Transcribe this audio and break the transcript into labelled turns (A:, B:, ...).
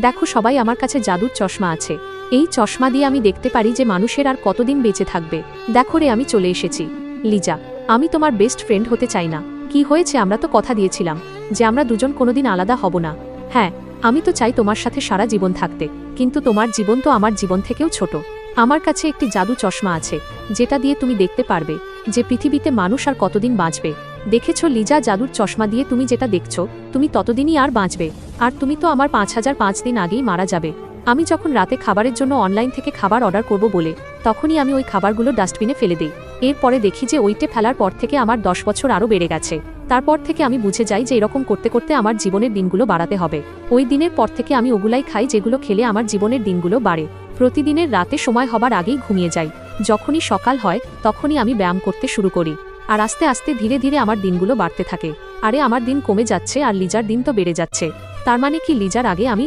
A: দেখো সবাই আমার কাছে জাদুর চশমা আছে। এই চশমা দিয়ে আমি দেখতে পারি যে মানুষের আর কতদিন বেঁচে থাকবে। দেখো রে, আমি চলে এসেছি। লিজা, আমি তোমার বেস্ট ফ্রেন্ড হতে চাই না। কি হয়েছে? আমরা তো কথা দিয়েছিলাম যে আমরা দুজন কোনোদিন আলাদা হব না। হ্যাঁ, আমি তো চাই তোমার সাথে সারা জীবন থাকতে, কিন্তু তোমার জীবন তো আমার জীবন থেকেও ছোট। আমার কাছে একটি জাদু চশমা আছে, যেটা দিয়ে তুমি দেখতে পারবে যে পৃথিবীতে মানুষ আর কতদিন বাঁচবে। দেখেছো লিজা, জাদুর চশমা দিয়ে তুমি যেটা দেখছো, তুমি ততদিনই আর বাঁচবে। আর তুমি তো আমার 5005 দিন আগেই মারা যাবে। আমি যখন রাতে খাবারের জন্য অনলাইন থেকে খাবার অর্ডার করব বলে, তখনই আমি ওই খাবারগুলো ডাস্টবিনে ফেলে দিই। এরপরে দেখি যে ওইটে ফেলার পর থেকে আমার 10 বছর আরও বেড়ে গেছে। তারপর থেকে আমি বুঝে যাই যে এরকম করতে করতে আমার জীবনের দিনগুলো বাড়াতে হবে। ওই দিনের পর থেকে আমি ওগুলাই খাই যেগুলো খেলে আমার জীবনের দিনগুলো বাড়ে। প্রতিদিনের রাতে সময় হবার আগেই ঘুমিয়ে যাই। যখনই সকাল হয় তখনই আমি ব্যায়াম করতে শুরু করি। আর আস্তে আস্তে ধীরে ধীরে আমার দিনগুলো বাড়তে থাকে। আরে আমার দিন কমে যাচ্ছে আর লিজার দিন তো বেড়ে যাচ্ছে। তার মানে কি লিজার আগে আমি